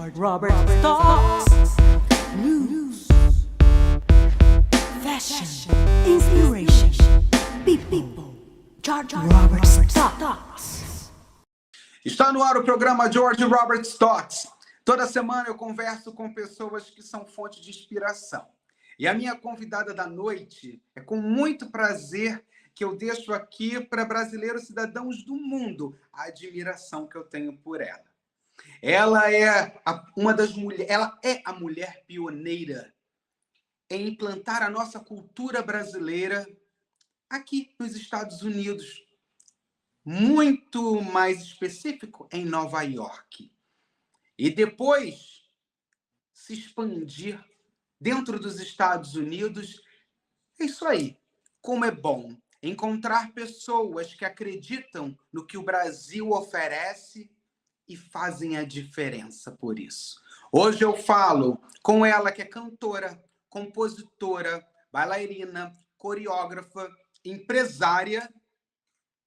Robert Stocks. News, fashion, inspiration, people. George Robert Stocks. Está no ar o programa George Robert Stocks. Toda semana eu converso com pessoas que são fonte de inspiração. E a minha convidada da noite é com muito prazer que eu deixo aqui para brasileiros cidadãos do mundo a admiração que eu tenho por ela. Ela é uma das mulheres, ela é a mulher pioneira em implantar a nossa cultura brasileira aqui nos Estados Unidos, muito mais específico em Nova York. E depois se expandir dentro dos Estados Unidos. É isso aí. Como é bom encontrar pessoas que acreditam no que o Brasil oferece e fazem a diferença por isso. Hoje eu falo com ela, que é cantora, compositora, bailarina, coreógrafa, empresária,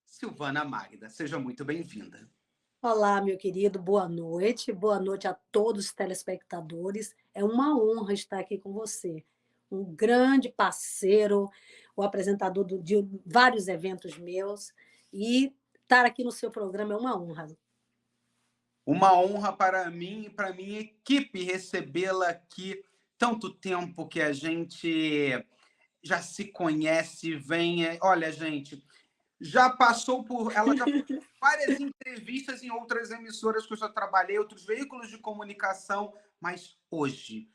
Silvana Magda. Seja muito bem-vinda. Olá, meu querido, boa noite. Boa noite a todos os telespectadores. É uma honra estar aqui com você. Um grande parceiro, o apresentador de vários eventos meus. E estar aqui no seu programa é uma honra. Uma honra para mim e para minha equipe recebê-la aqui. Tanto tempo que a gente já se conhece, vem. Olha, gente, já passou por várias entrevistas em outras emissoras que eu já trabalhei, outros veículos de comunicação, mas hoje,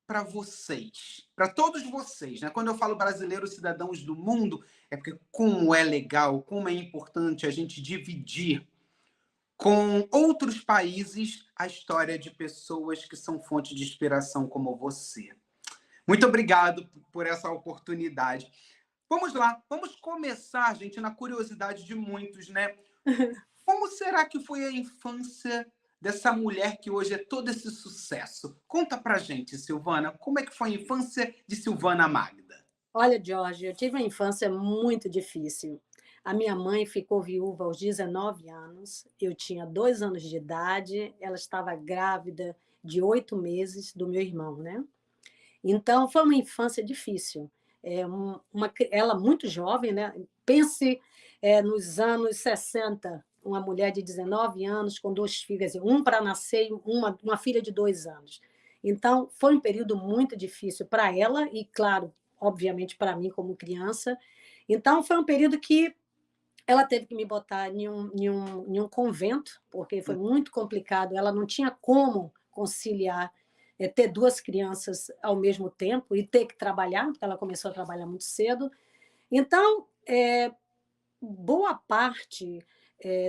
para vocês, para todos vocês, né? Quando eu falo brasileiros cidadãos do mundo, é porque como é legal, como é importante a gente dividir com outros países a história de pessoas que são fonte de inspiração como você. Muito obrigado por essa oportunidade. Vamos lá, vamos começar, gente, na curiosidade de muitos, né? Como será que foi a infância dessa mulher que hoje é todo esse sucesso? Conta pra gente, Silvana, como é que foi a infância de Silvana Magda? Olha, Jorge, eu tive uma infância muito difícil. A minha mãe ficou viúva aos 19 anos, eu tinha 2 anos de idade, ela estava grávida de 8 meses do meu irmão, né? Então, foi uma infância difícil. Ela muito jovem, né? Pense nos anos 60, uma mulher de 19 anos com 2 filhas, um para nascer e uma filha de 2 anos. Então, foi um período muito difícil para ela e, claro, obviamente para mim como criança. Então, foi um período que ela teve que me botar em um convento, porque foi muito complicado. Ela não tinha como conciliar, ter 2 crianças ao mesmo tempo e ter que trabalhar, porque ela começou a trabalhar muito cedo. Então, boa parte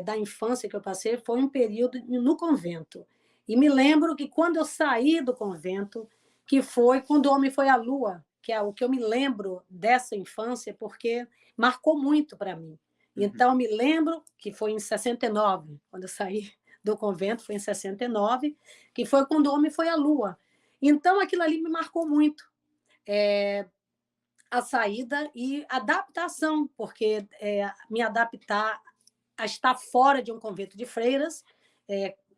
da infância que eu passei foi um período no convento. E me lembro que quando eu saí do convento, que foi quando o homem foi à lua, que é o que eu me lembro dessa infância, porque marcou muito para mim. Então, me lembro que foi em 69, quando eu saí do convento, foi em 69, que foi quando o homem foi à lua. Então, aquilo ali me marcou muito. A saída e adaptação, porque me adaptar a estar fora de um convento de freiras,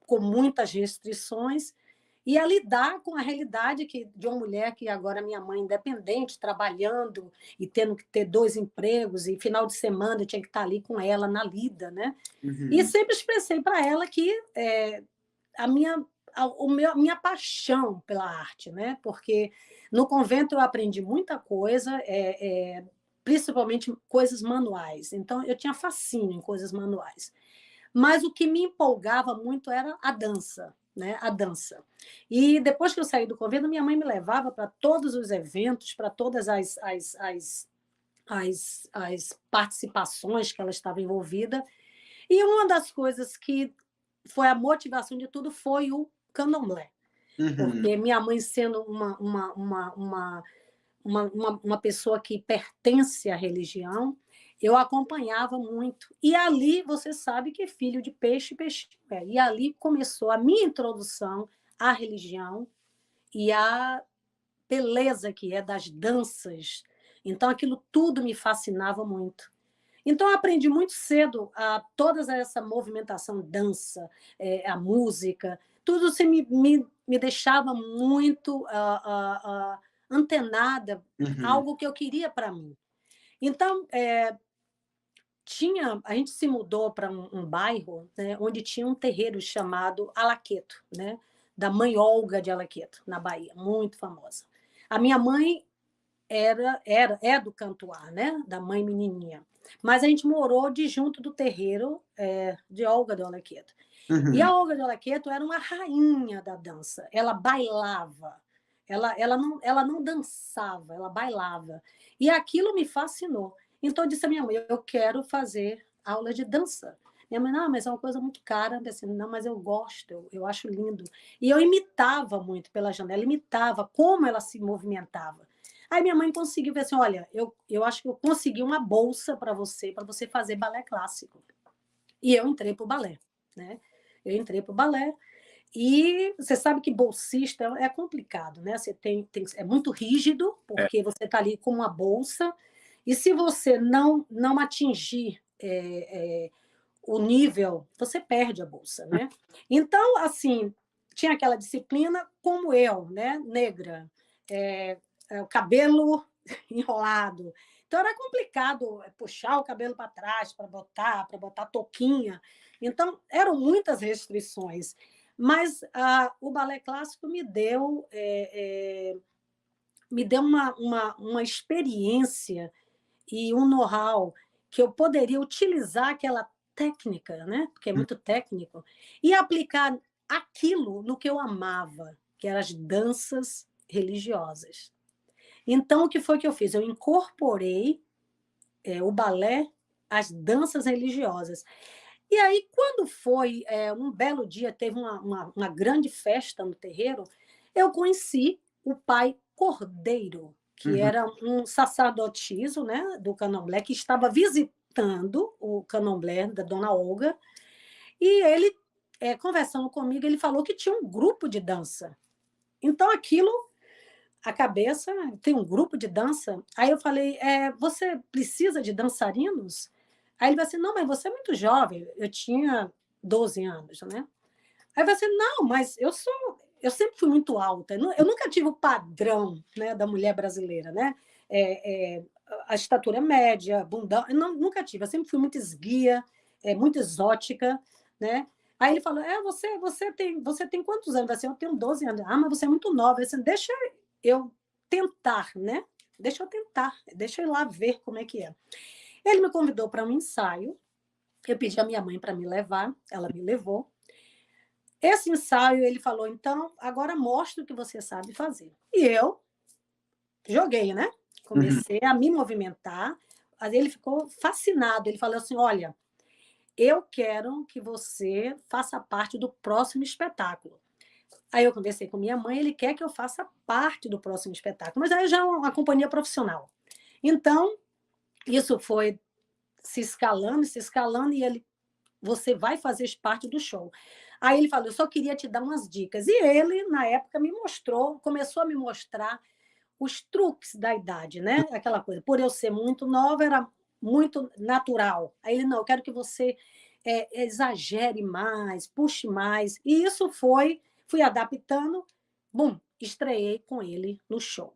com muitas restrições, e a lidar com a realidade de uma mulher que agora minha mãe independente, trabalhando e tendo que ter 2 empregos, e final de semana eu tinha que estar ali com ela na lida, né? E sempre expressei para ela que minha paixão pela arte, né? Porque no convento eu aprendi muita coisa, principalmente coisas manuais. Então, eu tinha fascínio em coisas manuais. Mas o que me empolgava muito era a dança, né? A dança. E depois que eu saí do convento, minha mãe me levava para todos os eventos, para todas as participações que ela estava envolvida. E uma das coisas que foi a motivação de tudo foi o candomblé. Porque minha mãe, sendo uma pessoa que pertence à religião, eu acompanhava muito. E ali, você sabe que filho de peixe, peixe é. E ali começou a minha introdução à religião e à beleza que é das danças. Então, aquilo tudo me fascinava muito. Então, eu aprendi muito cedo toda essa movimentação, dança, a música, tudo assim, me deixava muito antenada, Uhum. algo que eu queria para mim. Então, a gente se mudou para um bairro, né, onde tinha um terreiro chamado Alaqueto, né, da mãe Olga de Alaqueto, na Bahia, muito famosa. A minha mãe é do Cantuar, né, da mãe menininha. Mas a gente morou de junto do terreiro de Olga de Alaqueto. E a Uhum. Olga de Alaqueto era uma rainha da dança. Ela bailava. Ela não dançava, ela bailava. E aquilo me fascinou. Então, eu disse à minha mãe, eu quero fazer aula de dança. Minha mãe, não, mas é uma coisa muito cara. Eu disse, não, mas eu gosto, eu acho lindo. E eu imitava muito pela janela, imitava como ela se movimentava. Aí minha mãe conseguiu ver assim, olha, eu acho que eu consegui uma bolsa para você fazer balé clássico. E eu entrei para o balé, né? Eu entrei para o balé e você sabe que bolsista é complicado, né? Você é muito rígido, É. porque você está ali com uma bolsa, e se você não atingir o nível, você perde a bolsa, né? Então, assim, tinha aquela disciplina como eu, né? Negra, o cabelo enrolado. Então era complicado puxar o cabelo para trás para botar touquinha. Então eram muitas restrições. Mas o balé clássico me deu uma experiência e um know-how que eu poderia utilizar aquela técnica, né? Porque é muito técnico, e aplicar aquilo no que eu amava, que eram as danças religiosas. Então, o que foi que eu fiz? Eu incorporei o balé às danças religiosas. E aí, quando foi um belo dia, teve uma grande festa no terreiro, eu conheci o pai Cordeiro, que Uhum. era um sacerdotisa, né, do candomblé, que estava visitando o candomblé da Dona Olga, e ele, conversando comigo, ele falou que tinha um grupo de dança. Então, aquilo, a cabeça, tem um grupo de dança. Aí eu falei, você precisa de dançarinos? Aí ele vai assim, não, mas você é muito jovem. Eu tinha 12 anos, né? Aí vai assim, não, mas eu sempre fui muito alta. Eu nunca tive o padrão, né, da mulher brasileira, né? A estatura média, bundão, eu nunca tive. Eu sempre fui muito esguia, muito exótica, né? Aí ele falou, você tem quantos anos? Assim, eu tenho 12 anos. Ah, mas você é muito nova. Assim, deixa eu tentar, né? Deixa eu ir lá ver como é que é. Ele me convidou para um ensaio, eu pedi a minha mãe para me levar, ela me levou. Esse ensaio, ele falou, então, agora mostra o que você sabe fazer. E eu joguei, né? Uhum. Comecei a me movimentar, mas ele ficou fascinado, ele falou assim, olha, eu quero que você faça parte do próximo espetáculo. Aí eu conversei com minha mãe, ele quer que eu faça parte do próximo espetáculo, mas aí já é uma companhia profissional. Então, isso foi se escalando, e você vai fazer parte do show. Aí ele falou, eu só queria te dar umas dicas. E ele, na época, começou a me mostrar os truques da idade, né? Aquela coisa, por eu ser muito nova, era muito natural. Aí ele, não, eu quero que você exagere mais, puxe mais. E isso fui adaptando, bum, estreiei com ele no show.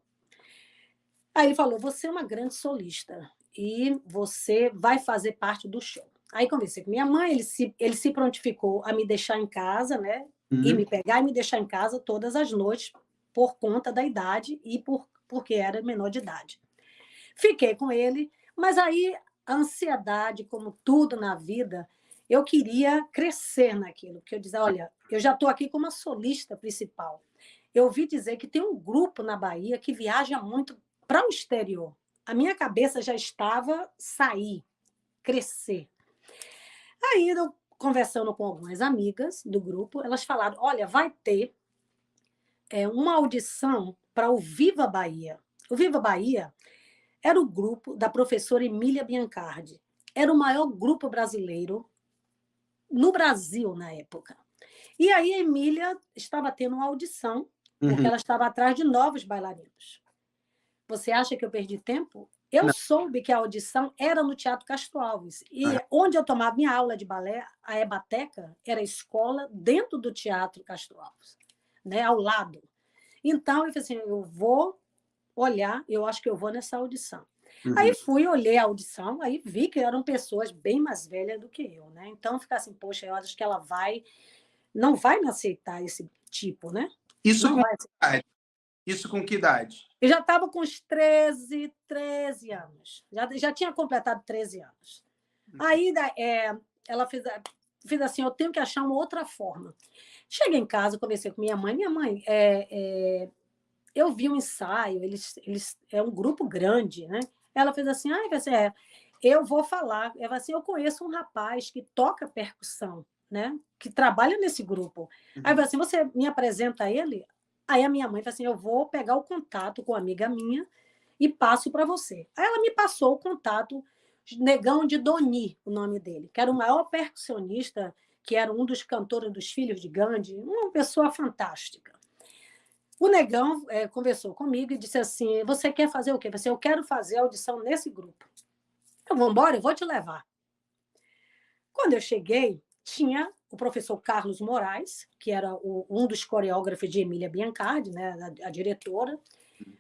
Aí ele falou, você é uma grande solista e você vai fazer parte do show. Aí conversei com minha mãe, ele se prontificou a me deixar em casa, né? E me Uhum. pegar e me deixar em casa todas as noites, por conta da idade e porque era menor de idade. Fiquei com ele, mas aí a ansiedade, como tudo na vida, eu queria crescer naquilo, porque eu dizia, olha, eu já estou aqui como a solista principal. Eu ouvi dizer que tem um grupo na Bahia que viaja muito para o exterior. A minha cabeça já estava sair, crescer. Aí, eu, conversando com algumas amigas do grupo, elas falaram: olha, vai ter uma audição para o Viva Bahia. O Viva Bahia era o grupo da professora Emília Biancardi. Era o maior grupo brasileiro no Brasil na época. E aí a Emília estava tendo uma audição, porque Uhum. ela estava atrás de novos bailarinos. Você acha que eu perdi tempo? Eu Não. soube que a audição era no Teatro Castro Alves. E onde eu tomava minha aula de balé, a Ebateca, era a escola dentro do Teatro Castro Alves, né, ao lado. Então, eu falei assim, eu vou olhar, eu acho que eu vou nessa audição. Aí fui, olhei a audição, aí vi que eram pessoas bem mais velhas do que eu, né? Então, ficar assim, poxa, eu acho que ela não vai me aceitar esse tipo, né? Isso Não com vai. que idade? Isso com que idade? Eu já estava com uns 13 anos. Já tinha completado 13 anos. Aí ela fez assim, eu tenho que achar uma outra forma. Cheguei em casa, conversei com minha mãe. Minha mãe, eu vi um ensaio, eles é um grupo grande, né? Ela fez assim, eu vou falar. Ela assim, eu conheço um rapaz que toca percussão, né? Que trabalha nesse grupo. Aí eu falei assim, você me apresenta ele? Aí a minha mãe falou assim, eu vou pegar o contato com uma amiga minha e passo para você. Aí ela me passou o contato, Negão de Doni, o nome dele, que era o maior percussionista, que era um dos cantores dos Filhos de Gandhi, uma pessoa fantástica. O Negão conversou comigo e disse assim, você quer fazer o quê? Eu falei assim, eu quero fazer audição nesse grupo. Então, vamos embora, eu vou te levar. Quando eu cheguei, tinha o professor Carlos Moraes, que era um dos coreógrafos de Emília Biancardi, né, a diretora.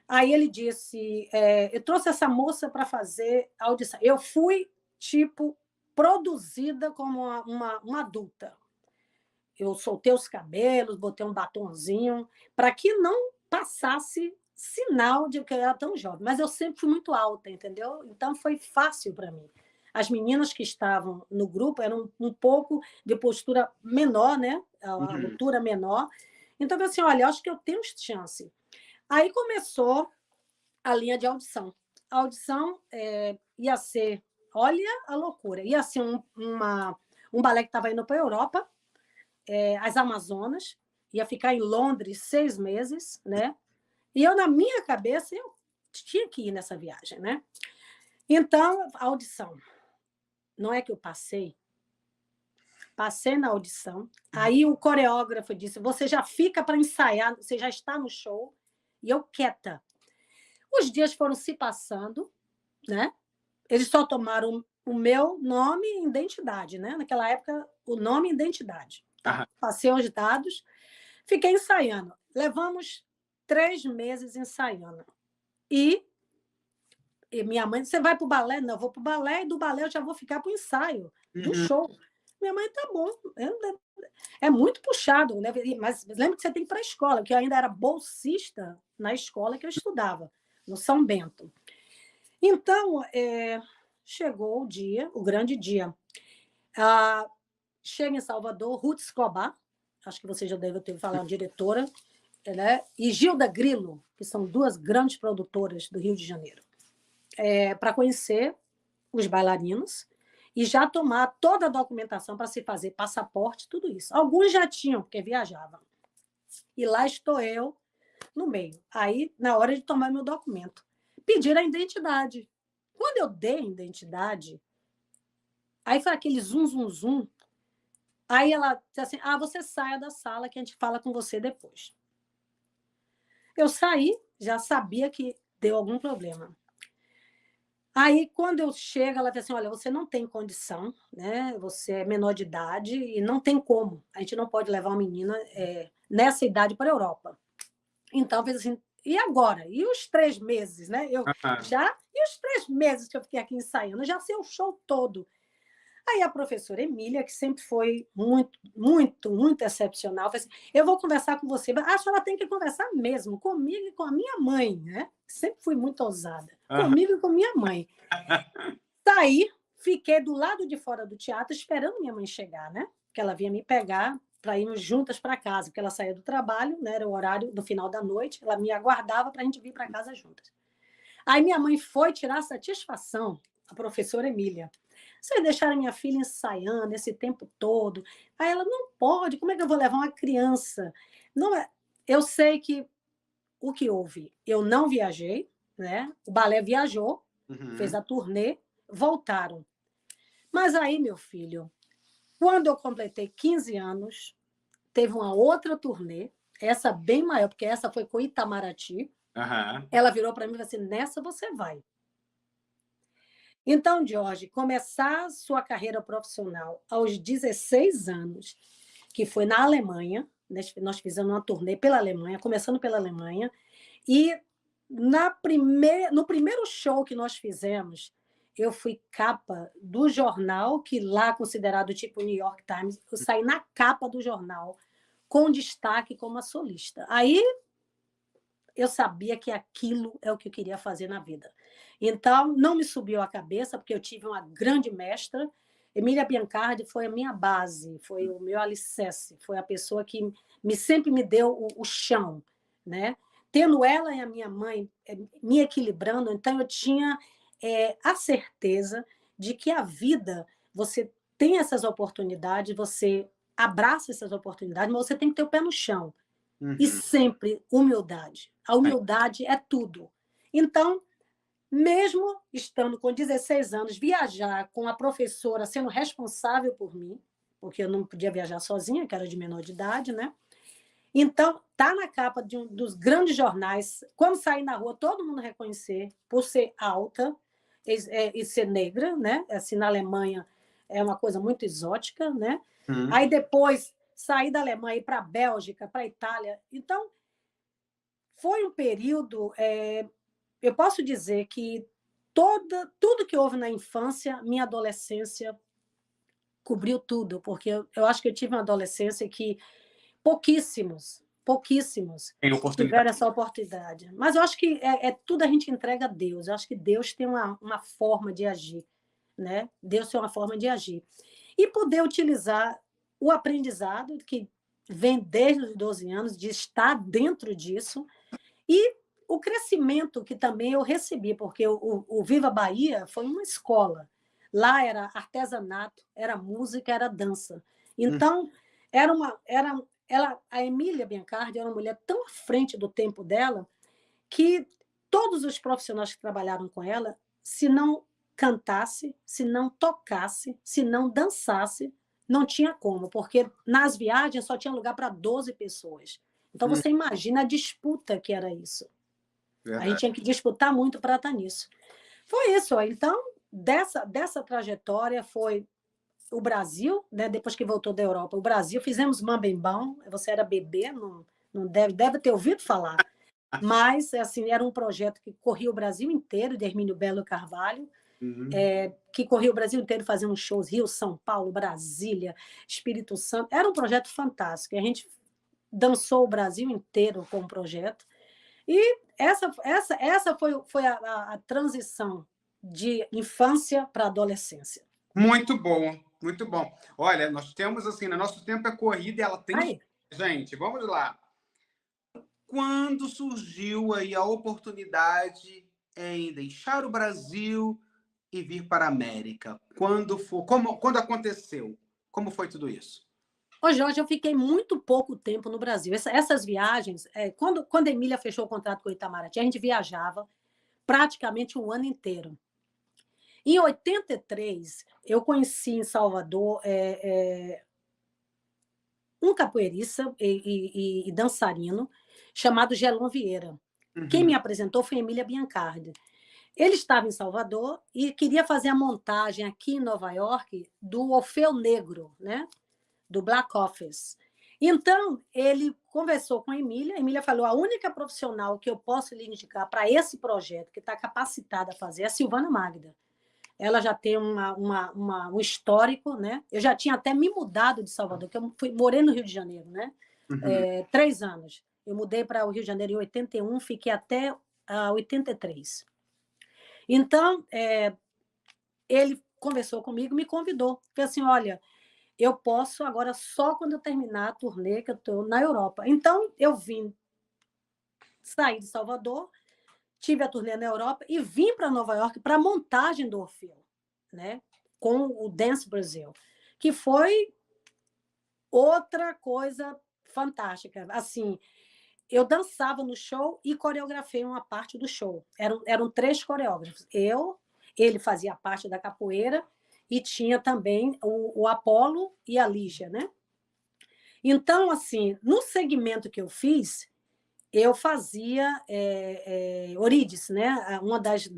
Aí ele disse, eu trouxe essa moça para fazer a audição. Eu fui, tipo, produzida como uma adulta. Eu soltei os cabelos, botei um batonzinho, para que não passasse sinal de que eu era tão jovem. Mas eu sempre fui muito alta, entendeu? Então foi fácil para mim. As meninas que estavam no grupo eram um pouco de postura menor, né? A altura menor. Então, eu falei assim, olha, acho que eu tenho chance. Aí começou a linha de audição. A audição ia ser, olha a loucura, ia ser um balé que estava indo para a Europa, as Amazonas, ia ficar em Londres 6 meses, né? E eu, na minha cabeça, eu tinha que ir nessa viagem, né? Então, a audição. Não é que eu passei na audição, aí o coreógrafo disse, você já fica para ensaiar, você já está no show, e eu quieta. Os dias foram se passando, né? Eles só tomaram o meu nome e identidade, né? Naquela época, o nome e identidade. Tá? Passei os dados, fiquei ensaiando. Levamos 3 meses ensaiando. E minha mãe disse, você vai para o balé? Não, eu vou para o balé, e do balé eu já vou ficar para o ensaio do show. Minha mãe, tá bom. É muito puxado, né? Mas lembra que você tem que ir para a escola, porque eu ainda era bolsista na escola que eu estudava, no São Bento. Então, chegou o dia, o grande dia. Chega em Salvador, Ruth Escobar, acho que você já deve ter falado, diretora, né? E Gilda Grilo, que são 2 grandes produtoras do Rio de Janeiro, para conhecer os bailarinos e já tomar toda a documentação para se fazer passaporte, tudo isso. Alguns já tinham, porque viajavam. E lá estou eu, no meio. Aí, na hora de tomar meu documento, pediram a identidade. Quando eu dei a identidade, aí foi aquele zum, zum, zum. Aí ela disse assim, você saia da sala que a gente fala com você depois. Eu saí, já sabia que deu algum problema. Aí, quando eu chego, ela disse assim, olha, você não tem condição, né? Você é menor de idade e não tem como. A gente não pode levar uma menina nessa idade para a Europa. Então, fez assim, e agora? E os 3 meses, né? E os 3 meses que eu fiquei aqui ensaiando? Já sei o show todo. Aí a professora Emília, que sempre foi muito, muito, muito excepcional, falou assim, eu vou conversar com você. A senhora tem que conversar mesmo, comigo e com a minha mãe, né? Sempre fui muito ousada. Comigo e com minha mãe. Saí, fiquei do lado de fora do teatro, esperando minha mãe chegar, né? Que ela vinha me pegar para irmos juntas para casa, porque ela saía do trabalho, né? Era o horário do final da noite, ela me aguardava para a gente vir para casa juntas. Aí minha mãe foi tirar satisfação, a professora Emília. Vocês deixaram minha filha ensaiando esse tempo todo. Aí ela, não pode, como é que eu vou levar uma criança? Não é... Eu sei que o que houve, eu não viajei, né? O balé viajou, fez a turnê, voltaram. Mas aí, meu filho, quando eu completei 15 anos, teve uma outra turnê, essa bem maior, porque essa foi com Itamaraty. Ela virou para mim e falou assim, nessa você vai. Então, Jorge, começar sua carreira profissional aos 16 anos, que foi na Alemanha, nós fizemos uma turnê pela Alemanha, começando pela Alemanha, e no primeiro show que nós fizemos, eu fui capa do jornal, que lá é considerado tipo New York Times, eu saí na capa do jornal, com destaque como a solista. Aí eu sabia que aquilo é o que eu queria fazer na vida. Então, não me subiu a cabeça, porque eu tive uma grande mestra. Emília Biancardi foi a minha base, foi o meu alicerce, foi a pessoa que sempre me deu o chão, né? Tendo ela e a minha mãe me equilibrando, então eu tinha a certeza de que a vida, você tem essas oportunidades, você abraça essas oportunidades, mas você tem que ter o pé no chão. E Uhum. sempre humildade. A humildade é tudo. Então, mesmo estando com 16 anos, viajar com a professora sendo responsável por mim, porque eu não podia viajar sozinha, que era de menor de idade, né? Então, tá na capa de dos grandes jornais. Quando sair na rua, todo mundo reconhecer por ser alta e ser negra, né? Assim, na Alemanha é uma coisa muito exótica, né? Uhum. Aí depois sair da Alemanha e ir para a Bélgica, para a Itália. Então, foi um período, eu posso dizer que tudo que houve na infância, minha adolescência cobriu tudo, porque eu acho que eu tive uma adolescência que pouquíssimos Tem oportunidade. tiveram essa oportunidade. Mas eu acho que tudo a gente entrega a Deus. Eu acho que Deus tem uma forma de agir, né? Deus tem uma forma de agir. E poder utilizar o aprendizado que vem desde os 12 anos, de estar dentro disso, e o crescimento que também eu recebi, porque o Viva Bahia foi uma escola. Lá era artesanato, era música, era dança. Uhum. Então, a Emília Biancardi era uma mulher tão à frente do tempo dela que todos os profissionais que trabalharam com ela, se não cantasse, se não tocasse, se não dançasse, não tinha como, porque nas viagens só tinha lugar para 12 pessoas. Então, você imagina a disputa que era isso. A gente Verdade. tinha que disputar muito para estar nisso. Foi isso. Então, dessa trajetória foi o Brasil, né? Depois que voltou da Europa, o Brasil, fizemos Mambembão, você era bebê, não deve ter ouvido falar, mas assim, era um projeto que corria o Brasil inteiro, de Hermínio Belo Carvalho, Uhum. que corria o Brasil inteiro fazendo shows, Rio, São Paulo, Brasília, Espírito Santo. Era um projeto fantástico. A gente dançou o Brasil inteiro com o projeto. E essa foi a transição de infância para adolescência. Muito bom, muito bom. Olha, nós temos assim, no nosso tempo é corrida e ela tem. Aí, Gente, vamos lá. Quando surgiu aí a oportunidade em deixar o Brasil e vir para a América? Quando aconteceu? Como foi tudo isso? ô Jorge, eu fiquei muito pouco tempo no Brasil. Essas viagens, quando a Emília fechou o contrato com o Itamaraty, a gente viajava praticamente um ano inteiro. Em 83, eu conheci em Salvador um capoeirista e dançarino chamado Gelon Vieira. Quem Uhum. me apresentou foi Emília Biancardi. Ele estava em Salvador e queria fazer a montagem aqui em Nova York do Orfeu Negro, né? Do Black Office. Então, ele conversou com a Emília falou, a única profissional que eu posso lhe indicar para esse projeto, que está capacitada a fazer, é a Silvana Magda. Ela já tem um histórico, né? Eu já tinha até me mudado de Salvador, que eu morei no Rio de Janeiro, né? Uhum. 3 anos. Eu mudei para o Rio de Janeiro em 81, fiquei até 83. Então, ele conversou comigo, me convidou. Falei assim, olha, eu posso agora só quando eu terminar a turnê, que eu estou na Europa. Então, eu vim sair de Salvador, tive a turnê na Europa e vim para Nova York para a montagem do Orfeu, né? Com o Dance Brasil, que foi outra coisa fantástica. Assim, eu dançava no show e coreografei uma parte do show. Eram 3 coreógrafos. Ele fazia parte da capoeira e tinha também o Apolo e a Lígia, né? Então, assim, no segmento que eu fiz, eu fazia Eurídice, né? Uma das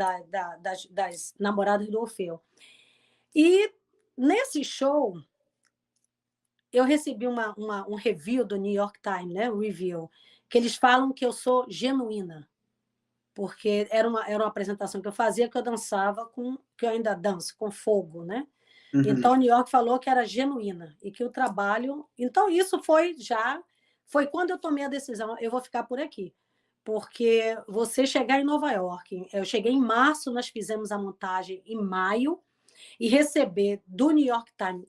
namoradas do Orfeu. E nesse show, eu recebi um review do New York Times, né? Um review, que eles falam que eu sou genuína, porque era uma apresentação que eu fazia, que eu dançava que eu ainda danço, com fogo, né? Uhum. Então, o New York falou que era genuína e que o trabalho. Então, isso foi quando eu tomei a decisão, eu vou ficar por aqui. Porque você chegar em Nova York, eu cheguei em março, nós fizemos a montagem em maio, e receber do New York Times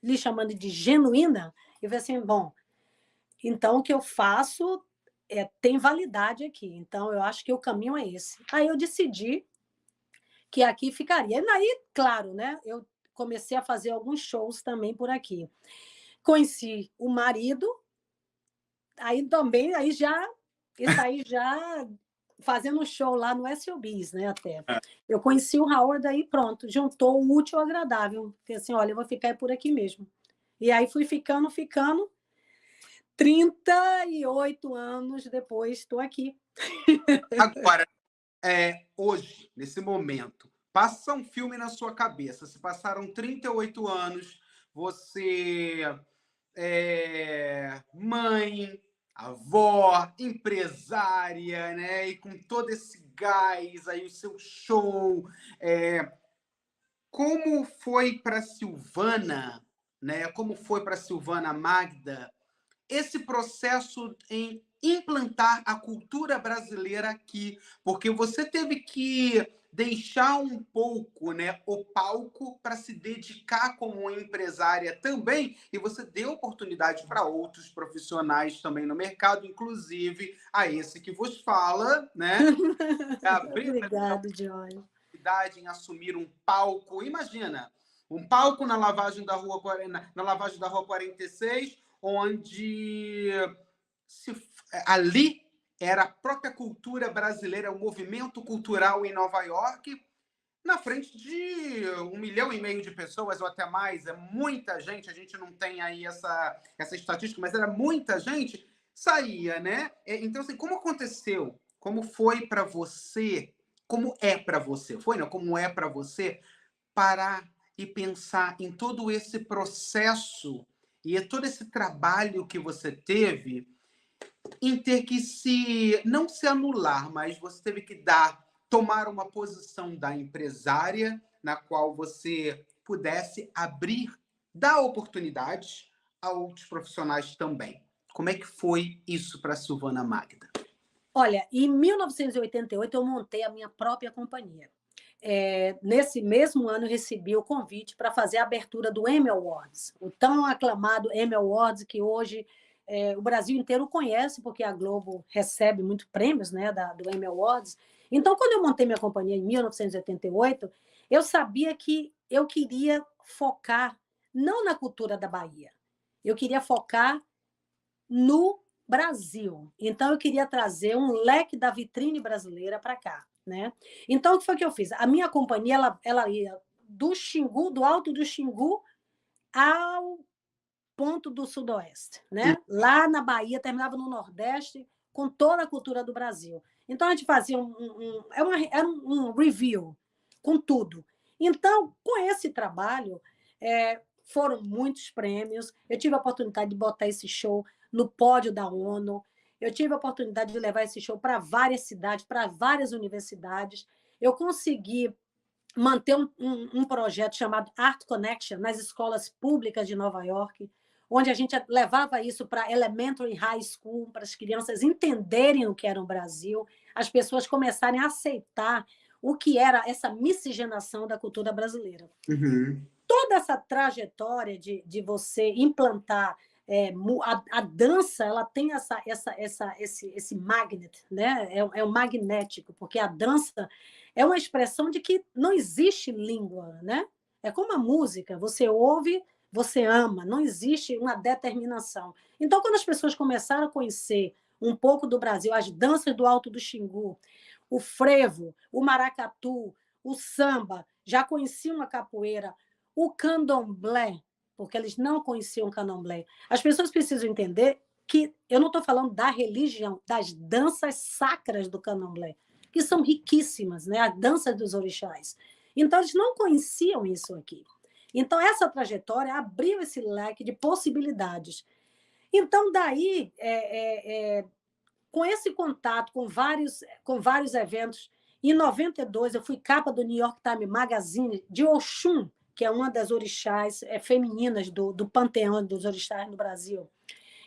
lhe chamando de genuína, eu falei assim, bom, então o que eu faço tem validade aqui. Então, eu acho que o caminho é esse. Aí eu decidi que aqui ficaria. E aí, claro, né? Eu comecei a fazer alguns shows também por aqui. Conheci o marido, aí também, isso aí já fazendo um show lá no SOBs, né, até. Eu conheci o Howard, aí pronto, juntou o útil ao agradável. Porque assim, olha, eu vou ficar por aqui mesmo. E aí fui ficando, 38 anos depois, estou aqui. Agora, hoje, nesse momento, passa um filme na sua cabeça. Se passaram 38 anos, você mãe, avó, empresária, né? E com todo esse gás aí, o seu show. Como foi para Silvana, né? Como foi para Silvana Magda esse processo em implantar a cultura brasileira aqui, porque você teve que deixar um pouco, né, o palco para se dedicar como empresária também, e você deu oportunidade para outros profissionais também no mercado, inclusive a esse que vos fala, né? Abrir Obrigado, Joy. oportunidade em assumir um palco. Imagina, um palco na lavagem da rua, na lavagem da rua 46, onde se, ali era a própria cultura brasileira, o movimento cultural em Nova York, na frente de 1,5 milhão de pessoas ou até mais. É muita gente, a gente não tem aí essa estatística, mas era muita gente, saía, né? Então, assim, como aconteceu? Como foi para você? Como é para você? Foi, não? Como é para você parar e pensar em todo esse processo e todo esse trabalho que você teve em ter que não se anular, mas você teve que tomar uma posição da empresária na qual você pudesse dar oportunidades a outros profissionais também. Como é que foi isso para a Silvana Magda? Olha, em 1988 eu montei a minha própria companhia. Nesse mesmo ano eu recebi o convite para fazer a abertura do Emmy Awards, o tão aclamado Emmy Awards que hoje o Brasil inteiro conhece, porque a Globo recebe muitos prêmios, né, do Emmy Awards. Então, quando eu montei minha companhia em 1988, eu sabia que eu queria focar não na cultura da Bahia, eu queria focar no Brasil. Então, eu queria trazer um leque da vitrine brasileira para cá, né? Então, o que foi que eu fiz? A minha companhia, ela ia do Xingu, do Alto do Xingu, ao ponto do Sudoeste, né? Lá na Bahia, terminava no Nordeste, com toda a cultura do Brasil. Então, a gente fazia era um review com tudo. Então, com esse trabalho, foram muitos prêmios. Eu tive a oportunidade de botar esse show no pódio da ONU. Eu tive a oportunidade de levar esse show para várias cidades, para várias universidades. Eu consegui manter um projeto chamado Art Connection nas escolas públicas de Nova York, onde a gente levava isso para elementary high school, para as crianças entenderem o que era o Brasil, as pessoas começarem a aceitar o que era essa miscigenação da cultura brasileira. Uhum. Toda essa trajetória de você implantar a dança, ela tem esse magnet, né? É um magnético, porque a dança é uma expressão de que não existe língua, né? É como a música, você ouve, você ama, não existe uma determinação. Então, quando as pessoas começaram a conhecer um pouco do Brasil, as danças do Alto do Xingu, o frevo, o maracatu, o samba, já conheciam a capoeira, o candomblé, porque eles não conheciam o candomblé. As pessoas precisam entender que eu não estou falando da religião, das danças sacras do candomblé, que são riquíssimas, né? As danças dos orixás. Então, eles não conheciam isso aqui. Então, essa trajetória abriu esse leque de possibilidades. Então, daí, com esse contato com vários eventos, em 92, eu fui capa do New York Times Magazine de Oxum, que é uma das orixás femininas do panteão dos orixás no Brasil.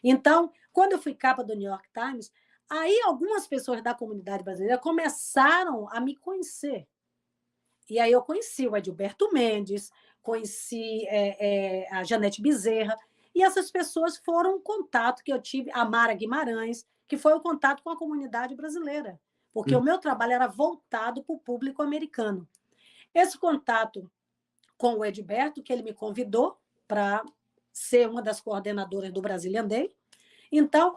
Então, quando eu fui capa do New York Times, aí algumas pessoas da comunidade brasileira começaram a me conhecer. E aí eu conheci o Edilberto Mendes, conheci a Janete Bezerra, e essas pessoas foram um contato que eu tive, a Mara Guimarães, que foi o contato com a comunidade brasileira, porque o meu trabalho era voltado para o público americano. Esse contato com o Edilberto, que ele me convidou para ser uma das coordenadoras do Brazilian Day. Então,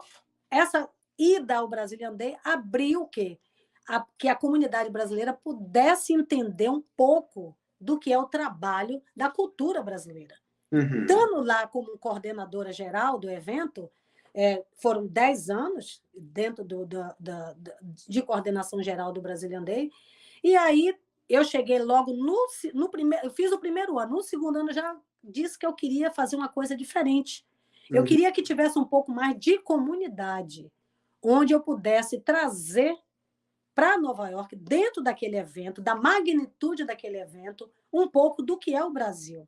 essa ida ao Brazilian Day abriu o quê? Que a comunidade brasileira pudesse entender um pouco do que é o trabalho da cultura brasileira. Estando lá como coordenadora geral do evento, foram 10 anos dentro de coordenação geral do Brazilian Day, e aí eu cheguei logo no primeiro, eu fiz o primeiro ano, no segundo ano eu já disse que eu queria fazer uma coisa diferente. Eu queria que tivesse um pouco mais de comunidade, onde eu pudesse trazer para Nova York, dentro daquele evento, da magnitude daquele evento, um pouco do que é o Brasil.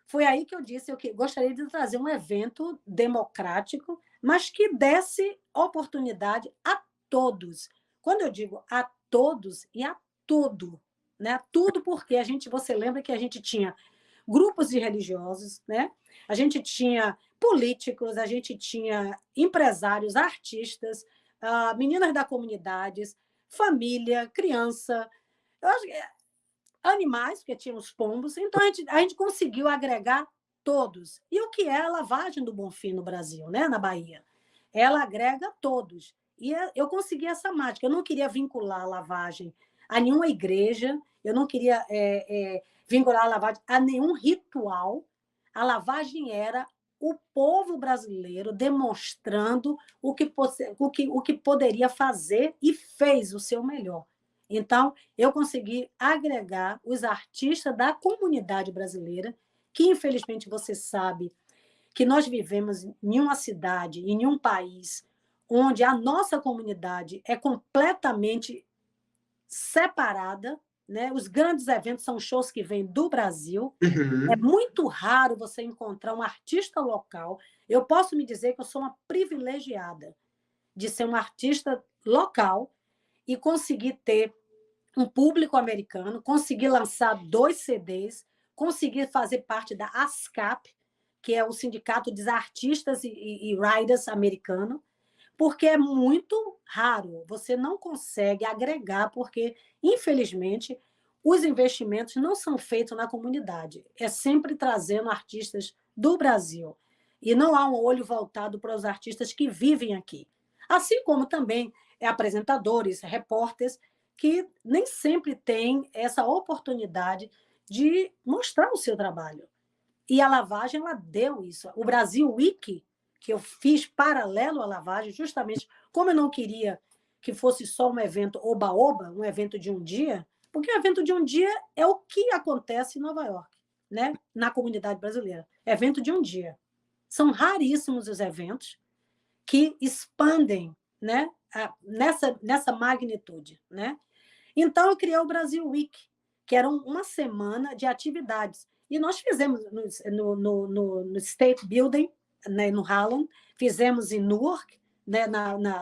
Foi aí que eu disse que eu gostaria de trazer um evento democrático, mas que desse oportunidade a todos. Quando eu digo a todos e a tudo, né? Tudo porque você lembra que a gente tinha grupos de religiosos, né? A gente tinha políticos, a gente tinha empresários, artistas, meninas da comunidade, família, criança, animais, porque tinha os pombos. Então, a gente conseguiu agregar todos. E o que é a lavagem do Bonfim no Brasil, né? Na Bahia? Ela agrega todos. E eu consegui essa mágica. Eu não queria vincular a lavagem a nenhuma igreja, eu não queria vincular a lavagem a nenhum ritual. A lavagem era o povo brasileiro demonstrando o que poderia fazer e fez o seu melhor. Então, eu consegui agregar os artistas da comunidade brasileira, que, infelizmente, você sabe que nós vivemos em uma cidade, em um país, onde a nossa comunidade é completamente separada, né? Os grandes eventos são shows que vêm do Brasil. É muito raro você encontrar um artista local. Eu posso me dizer que eu sou uma privilegiada de ser uma artista local e conseguir ter um público americano, conseguir lançar 2 CDs, conseguir fazer parte da ASCAP, que é o Sindicato dos Artistas e Writers americano, porque é muito raro, você não consegue agregar, porque, infelizmente, os investimentos não são feitos na comunidade, é sempre trazendo artistas do Brasil, e não há um olho voltado para os artistas que vivem aqui. Assim como também apresentadores, repórteres, que nem sempre têm essa oportunidade de mostrar o seu trabalho. E a lavagem, ela deu isso. O Brasil Week, que eu fiz paralelo à lavagem, justamente como eu não queria que fosse só um evento oba-oba, um evento de um dia, porque o evento de um dia é o que acontece em Nova York, né? Na comunidade brasileira. Evento de um dia. São raríssimos os eventos que expandem, né? Nessa magnitude, né? Então, eu criei o Brasil Week, que era uma semana de atividades. E nós fizemos no State Building, né, no Harlem, fizemos em Newark, né,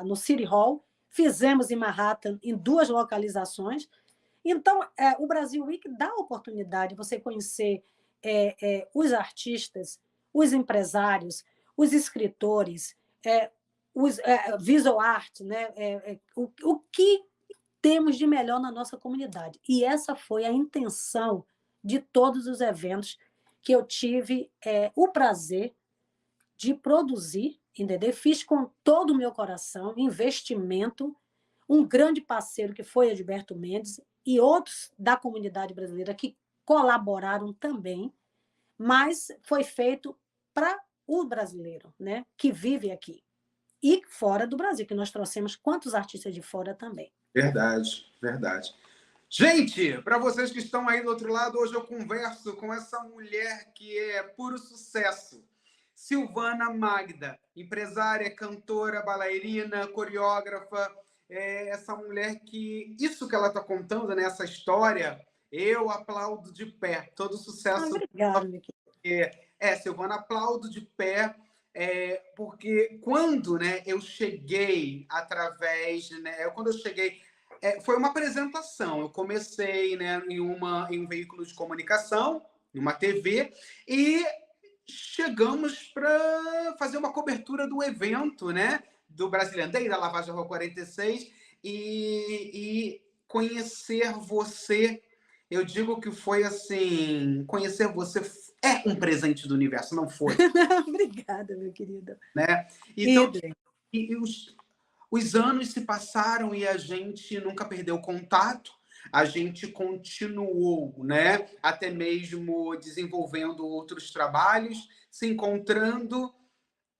no City Hall, fizemos em Manhattan, em 2 localizações. Então, o Brasil Week dá a oportunidade de você conhecer os artistas, os empresários, os escritores, os visual art, né, o que temos de melhor na nossa comunidade. E essa foi a intenção de todos os eventos que eu tive o prazer de produzir, entendeu? Fiz com todo o meu coração, investimento, um grande parceiro que foi Edilberto Mendes e outros da comunidade brasileira que colaboraram também, mas foi feito para o brasileiro, né, que vive aqui. e fora do Brasil, que nós trouxemos quantos artistas de fora também. Verdade, verdade. Gente, para vocês que estão aí do outro lado, hoje eu converso com essa mulher que é puro sucesso. Silvana Magda, empresária, cantora, bailarina, coreógrafa, essa mulher que, isso que ela está contando, né, essa história, eu aplaudo de pé, todo sucesso. Obrigada, meu querido. Silvana, aplaudo de pé, porque quando, né, eu cheguei através, né, quando eu cheguei, foi uma apresentação, eu comecei, né, em um veículo de comunicação, numa TV, e chegamos para fazer uma cobertura do evento, né? Do Brasilian Day, da Lavagem Rua 46, e conhecer você, eu digo que foi assim, conhecer você é um presente do universo, não foi? Obrigada, meu querido. Né? Então, os anos se passaram e a gente nunca perdeu contato, a gente continuou, né? Até mesmo desenvolvendo outros trabalhos, se encontrando,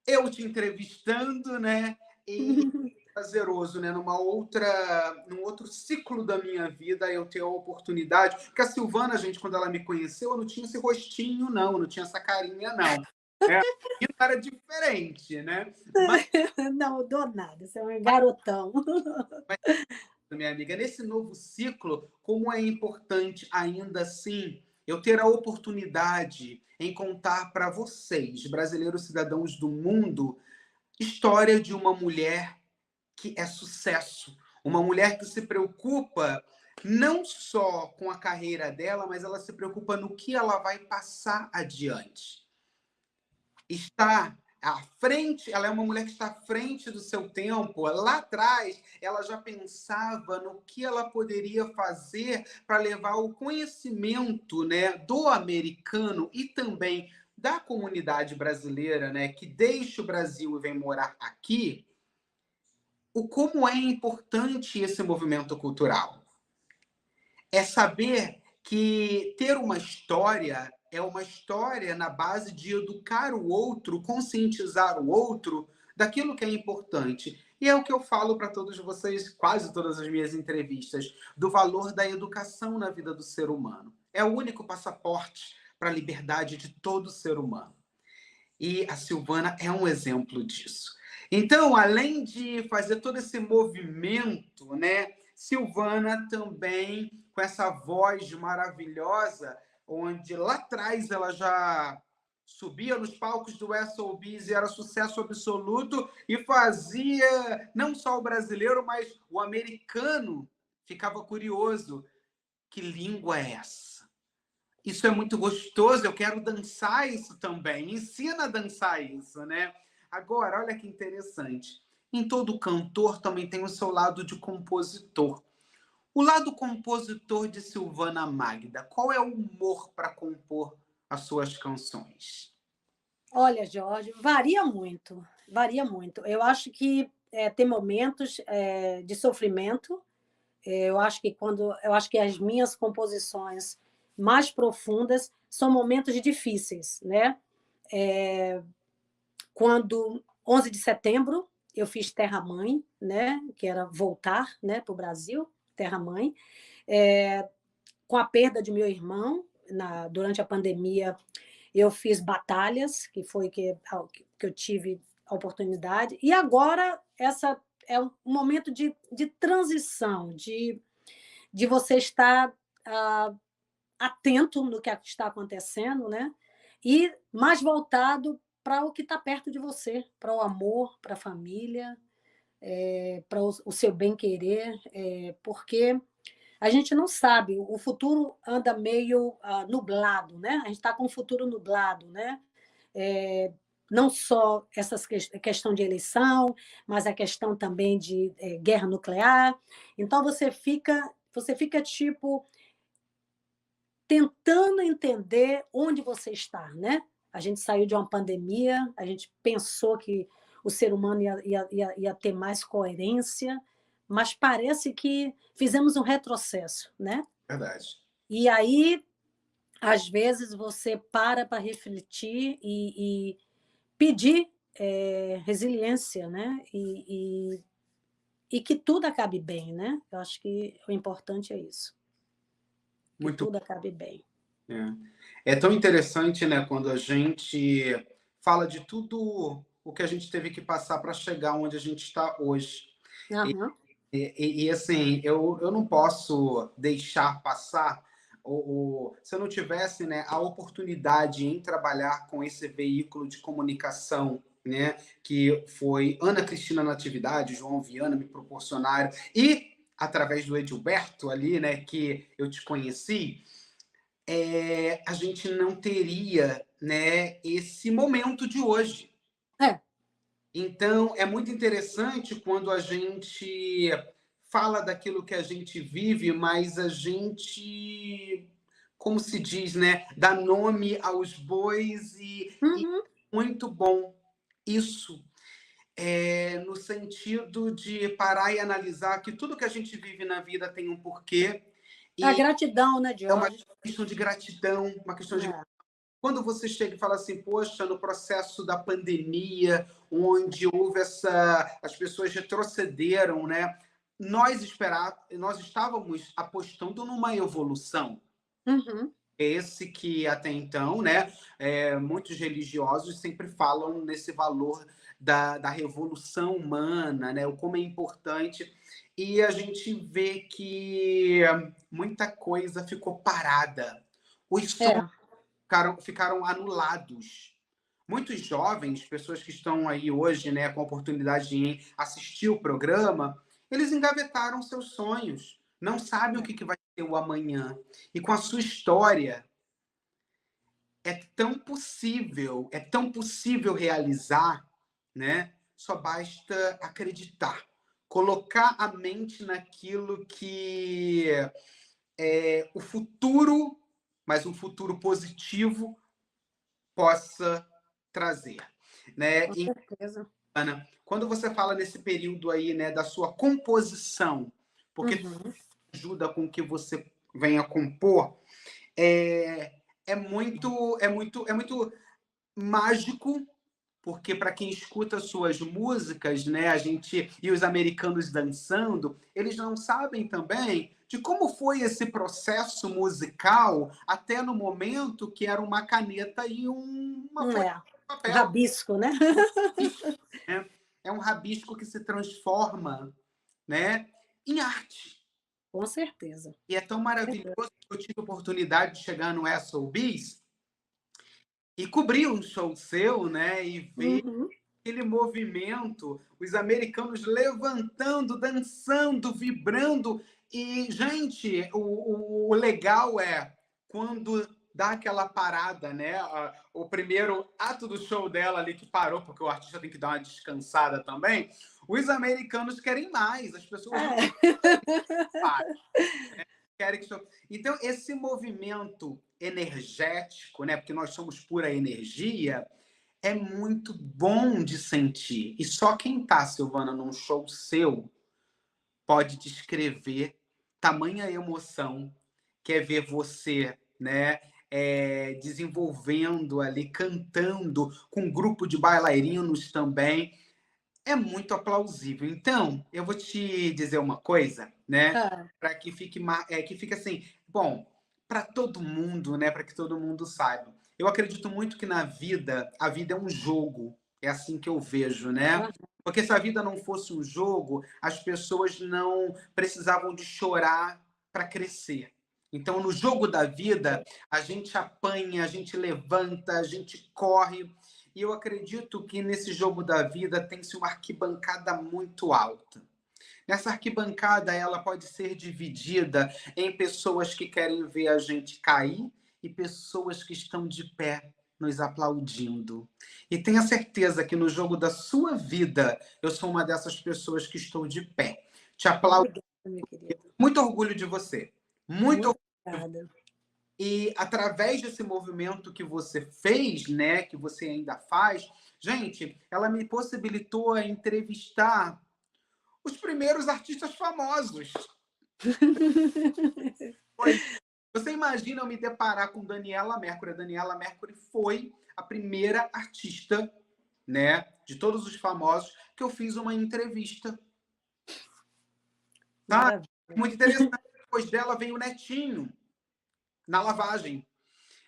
eu te entrevistando, né? E prazeroso, né? Num outro ciclo da minha vida, eu ter a oportunidade. Porque a Silvana, gente, quando ela me conheceu, eu não tinha esse rostinho, não tinha essa carinha, não. E era diferente, né? Mas, não dou nada, você é um garotão. minha amiga, nesse novo ciclo, como é importante ainda assim eu ter a oportunidade em contar para vocês, brasileiros cidadãos do mundo, história de uma mulher que é sucesso, uma mulher que se preocupa não só com a carreira dela, mas ela se preocupa no que ela vai passar adiante. Está à frente, ela é uma mulher que está à frente do seu tempo. Lá atrás, ela já pensava no que ela poderia fazer para levar o conhecimento, né, do americano e também da comunidade brasileira, né, que deixa o Brasil e vem morar aqui, como é importante esse movimento cultural. É saber que ter uma história é uma história na base de educar o outro, conscientizar o outro daquilo que é importante. E é o que eu falo para todos vocês, quase todas as minhas entrevistas, do valor da educação na vida do ser humano. É o único passaporte para a liberdade de todo ser humano. E a Silvana é um exemplo disso. Então, além de fazer todo esse movimento, né, Silvana também, com essa voz maravilhosa, onde lá atrás ela já subia nos palcos do SOBs e era sucesso absoluto, e fazia não só o brasileiro, mas o americano ficava curioso. Que língua é essa? Isso é muito gostoso, eu quero dançar isso também. Ensina a dançar isso, né? Agora, olha que interessante. Em todo cantor também tem o seu lado de compositor. O lado compositor de Silvana Magda, qual é o humor para compor as suas canções? Olha, Jorge, varia muito, varia muito. Eu acho que tem momentos de sofrimento. Eu acho que as minhas composições mais profundas são momentos difíceis, né? Quando 11 de setembro eu fiz Terra Mãe, né? Que era voltar, né, para o Brasil, Terra Mãe, com a perda de meu irmão durante a pandemia. Eu fiz Batalhas, que foi que eu tive a oportunidade, e agora essa é um momento de transição, de você estar atento no que está acontecendo, né? E mais voltado para o que está perto de você, para o amor, para a família, para o seu bem-querer, porque a gente não sabe, o futuro anda meio nublado, né? A gente está com o futuro nublado, né? Não só essa questão de eleição, mas a questão também de guerra nuclear. Então, você fica tipo, tentando entender onde você está, né? A gente saiu de uma pandemia, a gente pensou que o ser humano ia ter mais coerência, mas parece que fizemos um retrocesso, né? Verdade. E aí, às vezes, você para refletir e pedir resiliência, né? E que tudo acabe bem, né? Eu acho que o importante é isso, que Muito. tudo acabe bem. É tão interessante, né, quando a gente fala de tudo o que a gente teve que passar para chegar onde a gente está hoje. Aham. Assim, eu não posso deixar passar se eu não tivesse, né, a oportunidade em trabalhar com esse veículo de comunicação, né, que foi Ana Cristina Natividade, João Viana me proporcionaram, e através do Edilberto ali, né, que eu te conheci, a gente não teria, né, esse momento de hoje. É, Então, é muito interessante quando a gente fala daquilo que a gente vive, mas a gente, como se diz, né, dá nome aos bois e uhum. muito bom isso, no sentido de parar e analisar que tudo que a gente vive na vida tem um porquê A e gratidão, né, é uma George? questão de gratidão, uma questão de É, quando você chega e fala assim, poxa, no processo da pandemia, onde houve as pessoas retrocederam, né? Nós estávamos apostando numa evolução. uhum. Esse que até então, né, muitos religiosos sempre falam nesse valor da revolução humana, né, o como é importante, e a gente vê que muita coisa ficou parada. Os sonhos É, ficaram anulados. Muitos jovens, pessoas que estão aí hoje, né, com a oportunidade de assistir o programa, eles engavetaram seus sonhos, não sabem o que vai ser o amanhã. E com a sua história, é tão possível realizar, né? Só basta acreditar, colocar a mente naquilo que é o futuro, mas um futuro positivo possa trazer, né? com E, certeza. Ana, quando você fala nesse período aí, né, da sua composição, porque Uhum. ajuda com que você venha compor, é muito mágico, porque para quem escuta suas músicas, né, a gente e os americanos dançando, eles não sabem também de como foi esse processo musical até no momento que era uma caneta e uma folha É, de papel. rabisco, né? Rabisco, né? É um rabisco que se transforma, né, em arte. Com certeza. E é tão maravilhoso que eu tive a oportunidade de chegar no SOBs e cobrir um show seu, né, e ver Uhum. aquele movimento, os americanos levantando, dançando, vibrando. E, gente, o legal é quando dá aquela parada, né? O primeiro ato do show dela ali que parou, porque o artista tem que dar uma descansada também. Os americanos querem mais, as pessoas não É. param, querem que show. Então, esse movimento energético, né? Porque nós somos pura energia, é muito bom de sentir. E só quem tá, Silvana, num show seu pode descrever tamanha emoção que é ver você, né, desenvolvendo ali, cantando com um grupo de bailarinos também. É muito aplausível. Então, eu vou te dizer uma coisa, né, Ah, para que fique assim, bom, para todo mundo, né, para que todo mundo saiba. Eu acredito muito que na vida, a vida é um jogo. É assim que eu vejo, né? ah, Porque se a vida não fosse um jogo, as pessoas não precisavam de chorar para crescer. Então, no jogo da vida, a gente apanha, a gente levanta, a gente corre, e eu acredito que nesse jogo da vida tem-se uma arquibancada muito alta. Nessa arquibancada, ela pode ser dividida em pessoas que querem ver a gente cair e pessoas que estão de pé nos aplaudindo. E tenha certeza que no jogo da sua vida, eu sou uma dessas pessoas que estou de pé. Te aplaudo. obrigada, meu querido. Muito orgulho de você. Muito. Muito obrigada. E através desse movimento que você fez, né, que você ainda faz, gente, ela me possibilitou a entrevistar os primeiros artistas famosos. Você imagina eu me deparar com Daniela Mercury? A Daniela Mercury foi a primeira artista né, de todos os famosos, que eu fiz uma entrevista. Tá? Maravilha. Muito interessante. Depois dela veio o Netinho, na lavagem.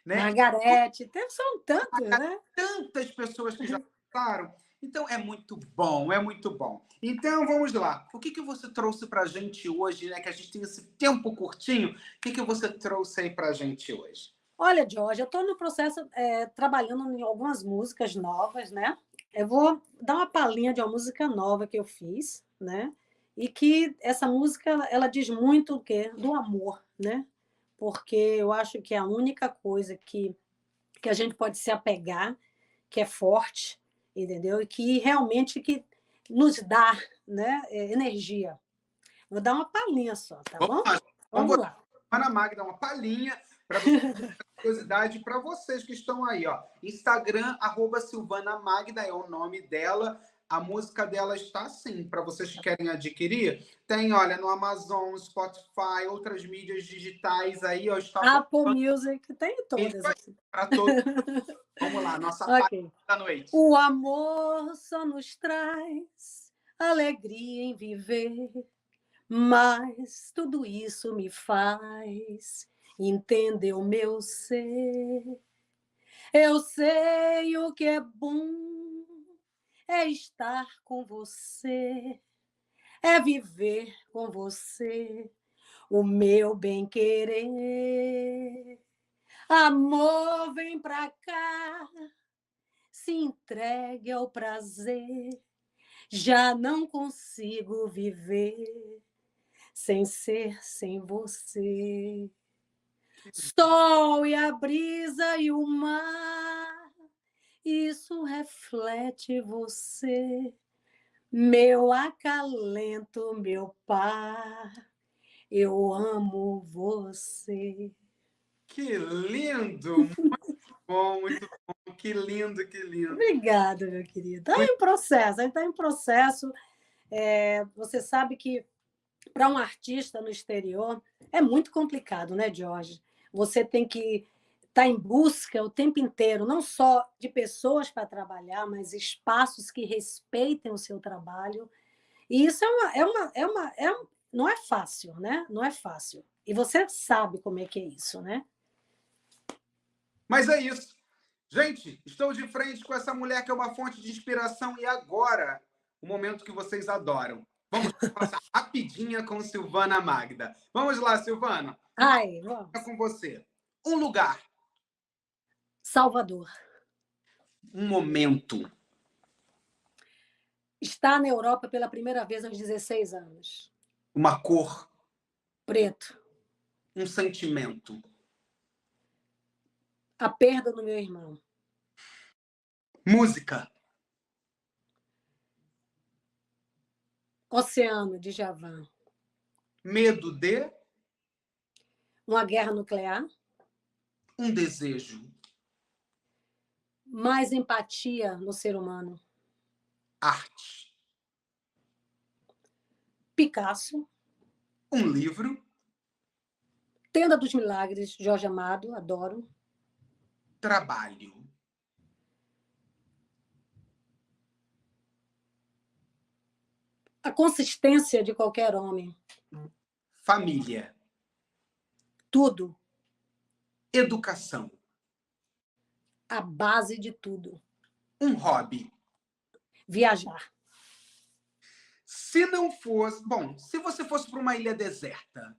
Né? Margarete, são tantos, né? Tantas pessoas que já passaram. Então, é muito bom, é muito bom. Então, vamos lá. O que você trouxe para a gente hoje, né? Que a gente tem esse tempo curtinho. O que você trouxe aí para a gente hoje? Olha, Jorge, eu estou no processo, trabalhando em algumas músicas novas, né? Eu vou dar uma palhinha de uma música nova que eu fiz, né? E que essa música, ela diz muito o quê? Do amor, né? Porque eu acho que é a única coisa que a gente pode se apegar, que é forte, entendeu? E que realmente que nos dá, né, energia. Vou dar uma palhinha só, tá Vamos bom? lá. Vamos lá. Ana Magda, uma palhinha para curiosidade para vocês que estão aí, ó. Instagram, @SilvanaMagda é o nome dela. A música dela está assim, para vocês que querem adquirir. Tem, olha, no Amazon, Spotify, outras mídias digitais aí, ó. Está Apple Music, tem todas aqui. para todos. Vamos lá, nossa Ok. da noite. O amor só nos traz alegria em viver, mas tudo isso me faz entender o meu ser. Eu sei o que é bom, é estar com você, é viver com você, o meu bem-querer. Amor, vem pra cá, se entregue ao prazer, já não consigo viver sem ser sem você. Sol e a brisa e o mar, isso reflete você, meu acalento, meu par, eu amo você. Que lindo! Muito bom, muito bom. Que lindo, que lindo. Obrigada, meu querido. Está em processo, está em processo. Você sabe que para um artista no exterior é muito complicado, né, Jorge? Você tem que estar em busca o tempo inteiro, não só de pessoas para trabalhar, mas espaços que respeitem o seu trabalho. E isso não é fácil, né? Não é fácil. E você sabe como é que é isso, né? Mas é isso. Gente, estou de frente com essa mulher que é uma fonte de inspiração e agora, o momento que vocês adoram. Vamos passar rapidinha com Silvana Magda. Vamos lá, Silvana. Ai, vamos. É com você. Um lugar. Salvador. Um momento. Está na Europa pela primeira vez aos 16 anos. Uma cor. Preto. Um sentimento. A perda do meu irmão. Música. Oceano, de Djavan. Medo de. Uma guerra nuclear. Um desejo. Mais empatia no ser humano. Arte. Picasso. Um livro. Tenda dos Milagres, Jorge Amado, adoro. Trabalho. A consistência de qualquer homem. Família. Tudo. Educação. A base de tudo. Um hobby. Viajar. Se não fosse... Bom, se você fosse para uma ilha deserta,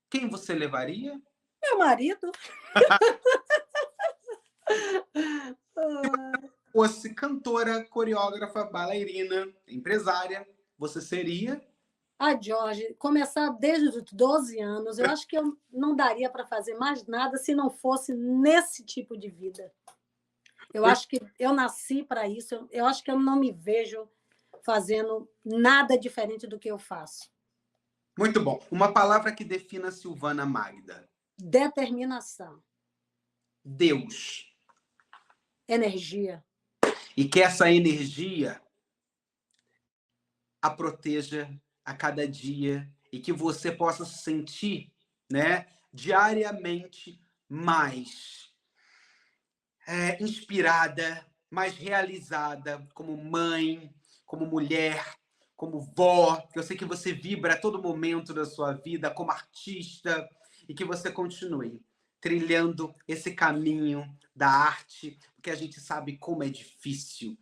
quem você levaria? Meu marido. Fosse cantora, coreógrafa, bailarina, empresária, você seria? Jorge, começar desde os 12 anos, eu acho que eu não daria para fazer mais nada se não fosse nesse tipo de vida. Eu acho que eu nasci para isso, eu acho que eu não me vejo fazendo nada diferente do que eu faço. Muito bom. Uma palavra que defina Silvana Magda. Determinação. Deus. Energia. E que essa energia a proteja a cada dia e que você possa se sentir, né, diariamente mais inspirada, mais realizada como mãe, como mulher, como vó. Eu sei que você vibra a todo momento da sua vida como artista e que você continue trilhando esse caminho da arte, porque a gente sabe como é difícil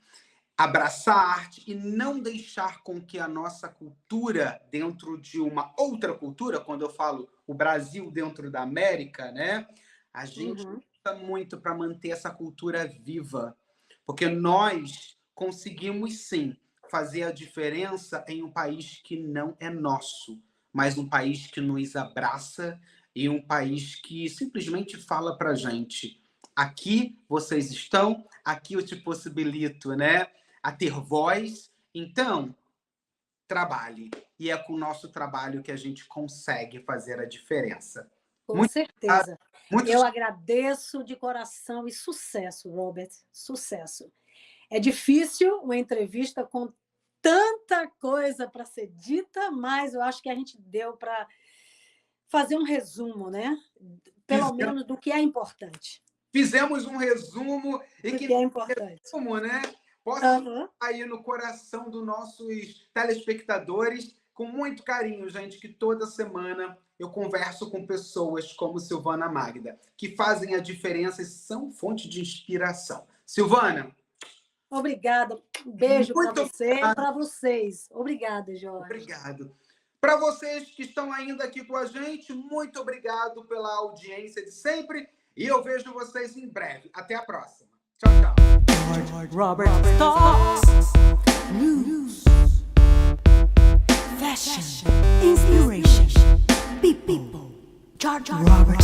abraçar a arte e não deixar com que a nossa cultura, dentro de uma outra cultura, quando eu falo o Brasil dentro da América, né? A gente Uhum. luta muito para manter essa cultura viva, porque nós conseguimos sim fazer a diferença em um país que não é nosso, mas um país que nos abraça e um país que simplesmente fala para gente: aqui vocês estão, aqui eu te possibilito, né, a ter voz. Então, trabalhe. E é com o nosso trabalho que a gente consegue fazer a diferença. Com Muito obrigado. certeza. Muito Eu agradeço de coração e sucesso, Robert. Sucesso. É difícil uma entrevista com tanta coisa para ser dita, mas eu acho que a gente deu para fazer um resumo, né? Pelo menos do que é importante. Fizemos um resumo e Do que que é importante. resumo, né? Possa Uhum. aí no coração dos nossos telespectadores, com muito carinho, gente, que toda semana eu converso com pessoas como Silvana Magda, que fazem a diferença e são fonte de inspiração. Silvana, Obrigada. Um beijo para muito você e obrigado. para vocês. Obrigada, Jorge. Obrigado. Para vocês que estão ainda aqui com a gente, muito obrigado pela audiência de sempre e eu vejo vocês em breve. Até a próxima. Tchau, tchau. Robert Talks. News. Fashion. Inspiration. People. George Robert